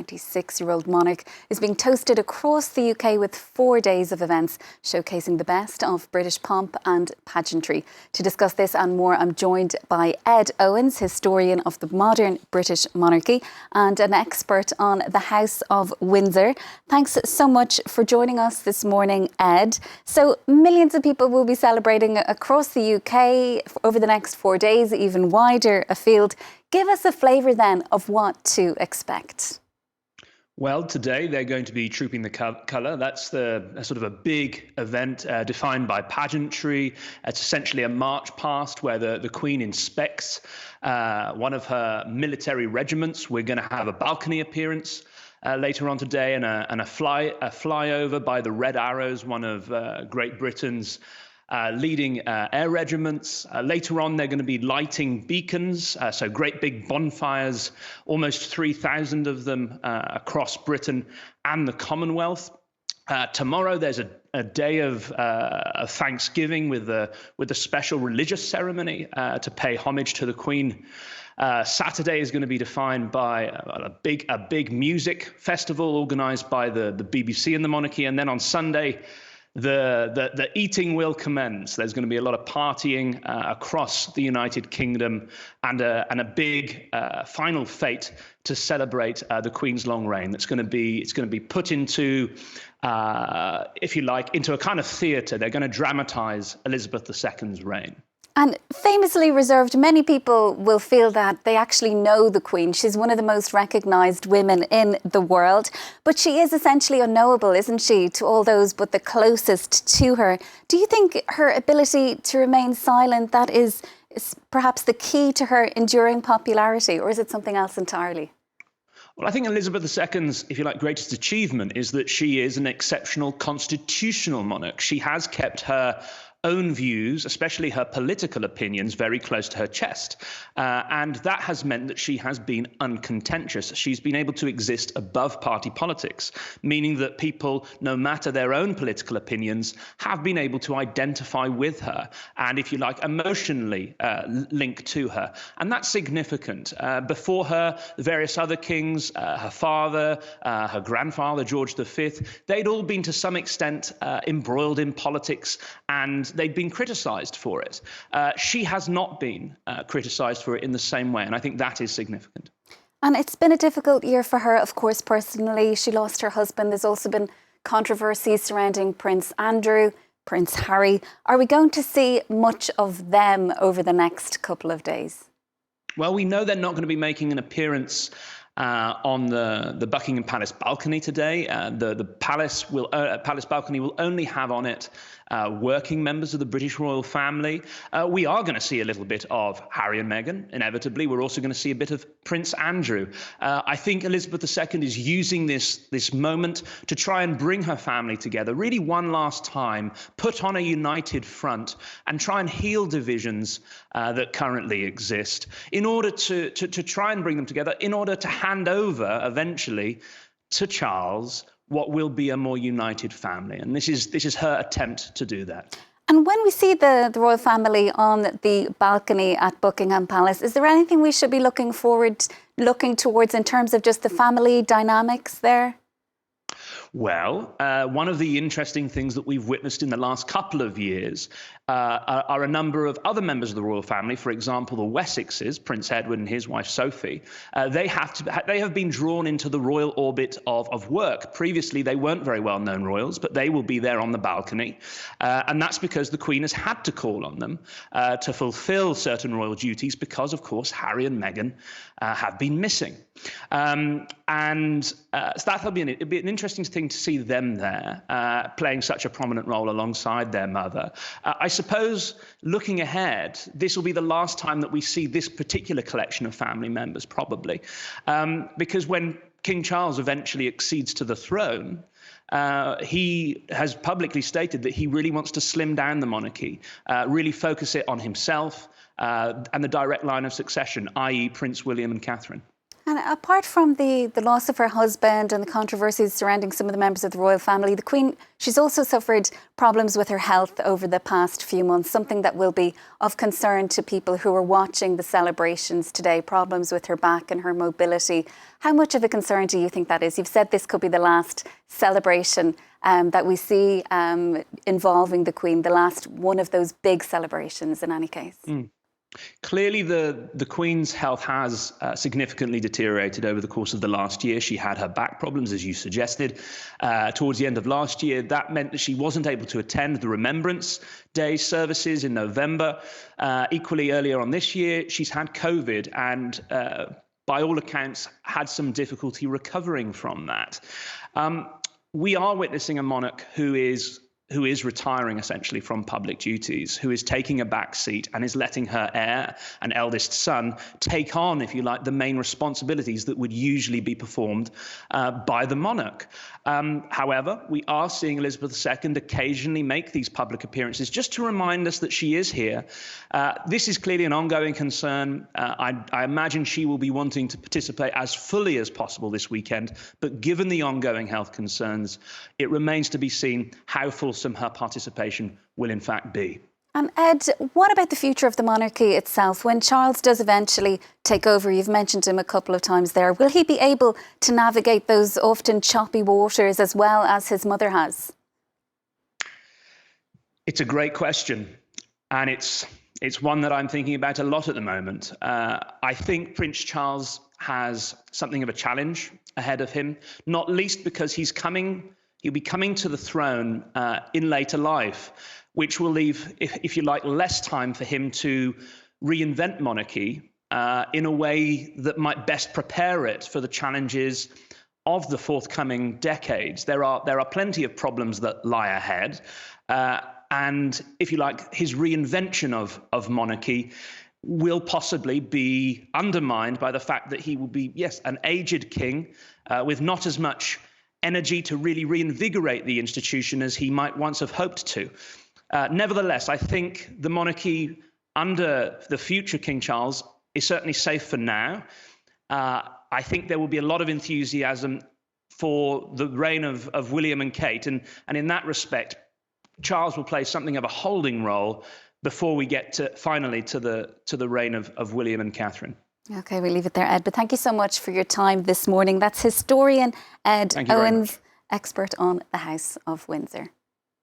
96-year-old monarch is being toasted across the UK with 4 days of events showcasing the best of British pomp and pageantry. To discuss this and more, I'm joined by Ed Owens, historian of the modern British monarchy and an expert on the House of Windsor. Thanks so much for joining us this morning, Ed. So millions of people will be celebrating across the UK over the next 4 days, even wider afield. Give us a flavour then of what to expect. Well, today they're going to be trooping the colour. That's sort of a big event defined by pageantry. It's essentially a march past where the Queen inspects one of her military regiments. We're going to have a balcony appearance later on today and a flyover by the Red Arrows, one of Great Britain's leading air regiments. Later on, they're going to be lighting beacons, so great big bonfires, almost 3,000 of them across Britain and the Commonwealth. Tomorrow, there's a day of Thanksgiving with a special religious ceremony to pay homage to the Queen. Saturday is going to be defined by a big music festival organised by the BBC and the monarchy, and then on Sunday, the eating will commence. There's going to be a lot of partying across the United Kingdom and a big final fete to celebrate the Queen's long reign. It's going to be put into, if you like, into a kind of theatre. They're going to dramatise Elizabeth II's reign. And famously reserved, many people will feel that they actually know the Queen. She's one of the most recognised women in the world, but she is essentially unknowable, isn't she, to all those but the closest to her. Do you think her ability to remain silent, that is perhaps the key to her enduring popularity, or is it something else entirely? Well, I think Elizabeth II's, if you like, greatest achievement is that she is an exceptional constitutional monarch. She has kept her own views, especially her political opinions, very close to her chest. And that has meant that she has been uncontentious. She's been able to exist above party politics, meaning that people, no matter their own political opinions, have been able to identify with her and, if you like, emotionally link to her. And that's significant. Before her, the various other kings, her father, her grandfather, George V, they'd all been to some extent embroiled in politics, and they'd been criticised for it. She has not been criticised for it in the same way, and I think that is significant. And it's been a difficult year for her, of course, personally. She lost her husband. There's also been controversy surrounding Prince Andrew, Prince Harry. Are we going to see much of them over the next couple of days? Well, we know they're not going to be making an appearance on the Buckingham Palace balcony today. The palace balcony will only have on it working members of the British royal family. We are going to see a little bit of Harry and Meghan, inevitably. We're also going to see a bit of Prince Andrew. I think Elizabeth II is using this moment to try and bring her family together, really one last time, put on a united front and try and heal divisions that currently exist in order to try and bring them together, in order to hand over eventually to Charles what will be a more united family. And this is her attempt to do that. And when we see the royal family on the balcony at Buckingham Palace, is there anything we should be looking towards in terms of just the family dynamics there? Well, one of the interesting things that we've witnessed in the last couple of years are a number of other members of the royal family. For example, the Wessexes, Prince Edward and his wife Sophie, they have been drawn into the royal orbit of work. Previously, they weren't very well-known royals, but they will be there on the balcony. And that's because the Queen has had to call on them to fulfill certain royal duties because, of course, Harry and Meghan have been missing. So that'll be it'll be an interesting thing to see them there playing such a prominent role alongside their mother. I suppose looking ahead, this will be the last time that we see this particular collection of family members, probably, because when King Charles eventually accedes to the throne, he has publicly stated that he really wants to slim down the monarchy, really focus it on himself and the direct line of succession, i.e. Prince William and Catherine. And apart from the loss of her husband and the controversies surrounding some of the members of the royal family, the Queen, she's also suffered problems with her health over the past few months, something that will be of concern to people who are watching the celebrations today, problems with her back and her mobility. How much of a concern do you think that is? You've said this could be the last celebration that we see involving the Queen, the last one of those big celebrations in any case. Clearly, the Queen's health has significantly deteriorated over the course of the last year. She had her back problems, as you suggested, towards the end of last year. That meant that she wasn't able to attend the Remembrance Day services in November. Equally, earlier on this year, she's had COVID and, by all accounts, had some difficulty recovering from that. We are witnessing a monarch who is retiring essentially from public duties, who is taking a back seat and is letting her heir and eldest son take on, if you like, the main responsibilities that would usually be performed by the monarch. However, we are seeing Elizabeth II occasionally make these public appearances just to remind us that she is here. This is clearly an ongoing concern. I imagine she will be wanting to participate as fully as possible this weekend, but given the ongoing health concerns, it remains to be seen how fulsome her participation will in fact be. And Ed, what about the future of the monarchy itself? When Charles does eventually take over, you've mentioned him a couple of times there, will he be able to navigate those often choppy waters as well as his mother has? It's a great question, and it's one that I'm thinking about a lot at the moment. I think Prince Charles has something of a challenge ahead of him, not least because he'll be coming to the throne in later life, which will leave, if you like, less time for him to reinvent monarchy in a way that might best prepare it for the challenges of the forthcoming decades. There are plenty of problems that lie ahead. And if you like, his reinvention of monarchy will possibly be undermined by the fact that he will be, yes, an aged king with not as much energy to really reinvigorate the institution as he might once have hoped to. Nevertheless, I think the monarchy under the future King Charles is certainly safe for now. I think there will be a lot of enthusiasm for the reign of William and Kate. And in that respect, Charles will play something of a holding role before we get finally to the reign of William and Catherine. Okay, we'll leave it there, Ed. But thank you so much for your time this morning. That's historian Ed Owens, expert on the House of Windsor.